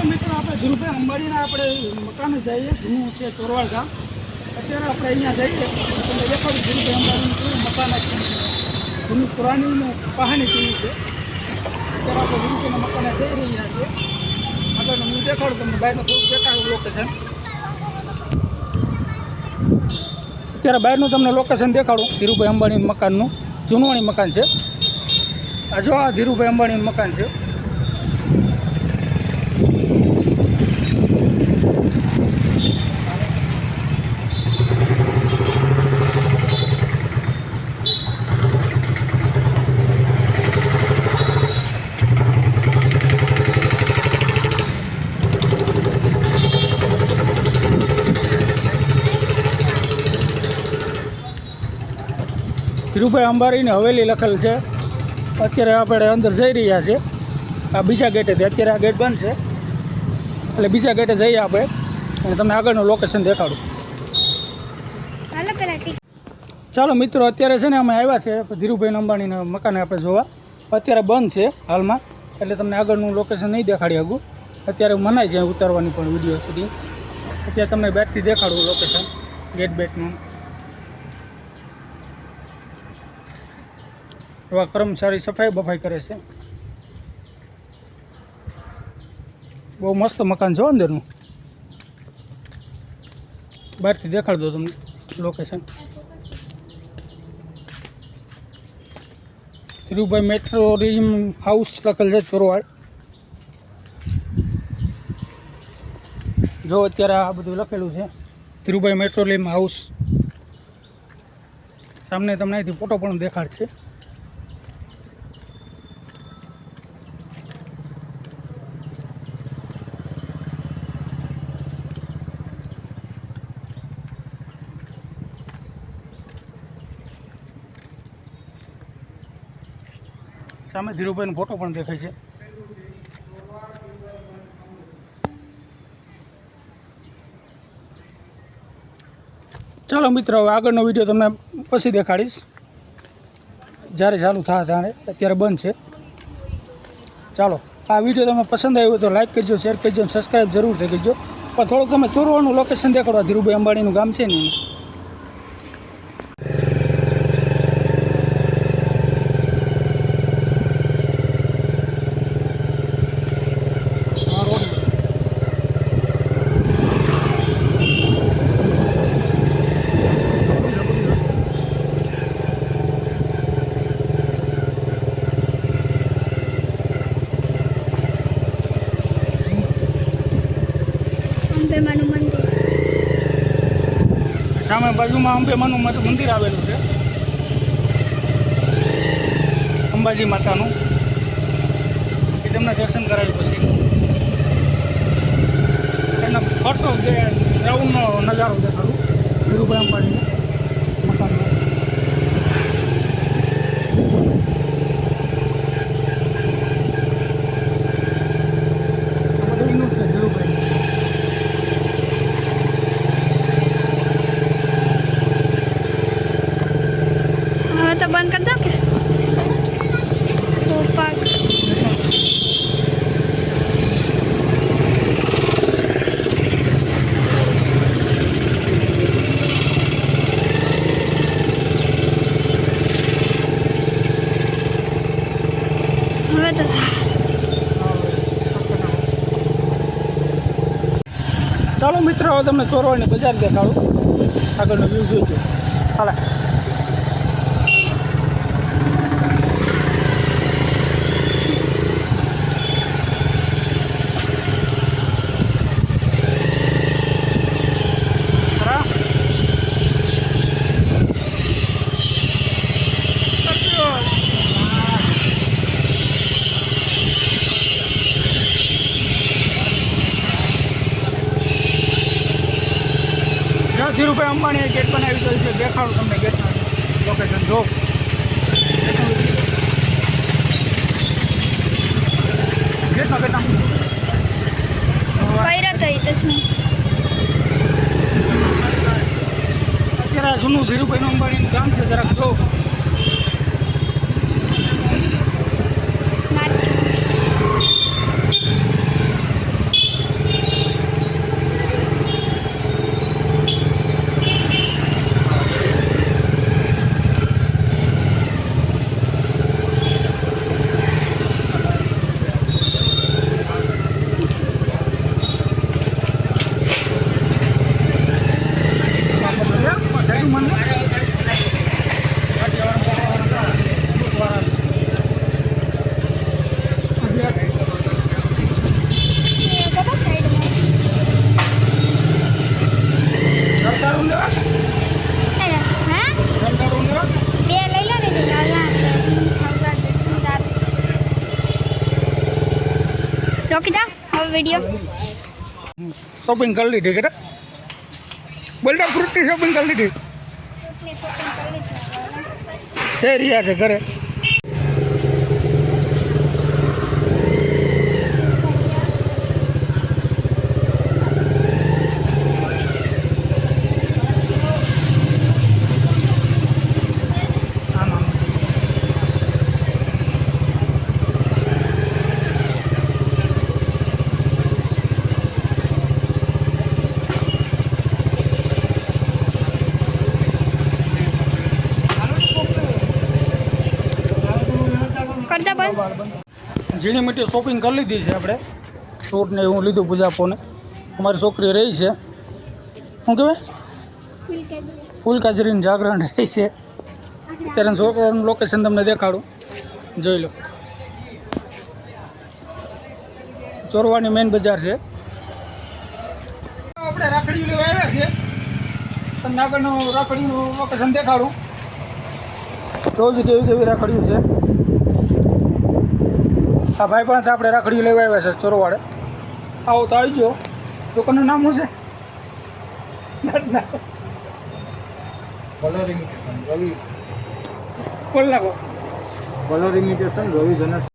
મિત્રો આપણે ધીરુભાઈ અંબાણીના આપણે મકાને જઈએ, જૂનું છે ચોરવાડ ગામ. અત્યારે આપણે અહીંયા જઈએ તમને દેખાડું ધીરુભાઈ અંબાણીનું કેવું મકાન હતું, જૂની પુરાણી કહાની કેવી છે. અત્યારે આપણે ધીરુભાઈના મકાને જઈ રહ્યા છીએ. આગળનું હું દેખાડું તમને, બહારનું થોડું દેખાડું લોકેશન. અત્યારે બહારનું તમને લોકેશન દેખાડું ધીરુભાઈ અંબાણીનું મકાનનું. જૂનવાણી મકાન છે. આ જો આ ધીરુભાઈ અંબાણીનું મકાન છે. ધીરુભાઈ અંબાણીની હવેલી લખેલ છે. અત્યારે આપણે અંદર જઈ રહ્યા છીએ. આ બીજા ગેટેથી, અત્યારે આ ગેટ બંધ છે એટલે બીજા ગેટે જઈએ આપણે અને તમને આગળનું લોકેશન દેખાડું. ચાલો મિત્રો, અત્યારે છે ને અમે આવ્યા છે ધીરુભાઈ અંબાણીના મકાને આપણે જોવા. અત્યારે બંધ છે હાલમાં, એટલે તમને આગળનું લોકેશન નહીં દેખાડી શકું. અત્યારે મનાય છે ઉતારવાની પણ વિડીયો સુધી. અત્યારે તમને બેટથી દેખાડું લોકેશન, ગેટ બેટનું. એવા કર્મચારી સફાઈ બફાઈ કરે છે. બહુ મસ્ત મકાન છે અંદરનું. બહારથી દેખાડ દો તમને લોકેશન. ધીરુભાઈ મેટ્રોરિઝમ હાઉસ લખેલ છે ચોરવાડ. જો અત્યારે આ બધું લખેલું છે ધીરુભાઈ મેટ્રોરિઝમ હાઉસ. સામને તમને અહીંથી ફોટો પણ દેખાડ છે. સામે ધીરુભાઈનો ફોટો પણ દેખાય છે. ચાલો મિત્રો, હવે આગળનો વિડીયો તમને પછી દેખાડીશ જ્યારે ચાલુ થાય ત્યારે. અત્યારે બંધ છે. ચાલો, આ વિડીયો તમને પસંદ આવ્યો તો લાઈક કરજો, શેર કરજો અને સબસ્ક્રાઈબ જરૂરથી કરજો. પણ થોડુંક તમે ચોરવાનું લોકેશન દેખાડો. ધીરુભાઈ અંબાણીનું ગામ છે ને એનું. સામે બાજુમાં અંબેમાનું મંદિર આવેલું છે, અંબાજી માતાનું. એ તમને દર્શન કરાવ્યું પછી એના ફોટો ગ્રાઉન્ડનો નજારો દેખાડું ધીરુભાઈ અંબાણીનો મકાનનો. तो बंद कर दो क्या? वो पार्क हमें तो ચાલો મિત્રો, હવે તમને ચોરવાડની બજાર દેખાડું. આગળનો વ્યૂ જોઈજો. હાલા ધીરુભાઈ અંબાણીએ ગેટ બનાવી દીધો છે. દેખાડું તમને ગેટનું લોકેશન. જો ગેટમાં કેટલા અત્યારે જૂનું ધીરુભાઈ અંબાણીનું ગામ છે. જરાક જો હવે વિડીયો શોપિંગ કરી લીધી કે બોલતા ફ્રૂટની શોપિંગ કરી લીધી જઈ રહ્યા છે ઘરે. કરતા બંધ. ઝીણી મીઠી શોપિંગ કરી લીધી છે આપણે. ફ્રૂટ ને હું લીધું પૂજાપોને. અમારી છોકરી રહી છે શું કહેવાય ફૂલ કાજરીનું જાગરણ રહી છે. અત્યારે છોકરાનું લોકેશન તમને દેખાડું જોઈ લો. ચોરવાની મેઇન બજાર છે. આપણે રાખડી લેવા આવ્યા છે. તમને આગળનું રાખડીનું લોકેશન દેખાડું. જોઉં છું કેવી કેવી રાખડીઓ છે. આ ભાઈ પાસે આપણે રાખડીઓ લેવા આવ્યા છે ચોરવાડે. આવો તો આવી જાઓ. દુકાનનું નામ શું છે? કલર ઇમિટેશન રવિ બોલ નાખો. કલર ઇમિટેશન રવિ ધનસ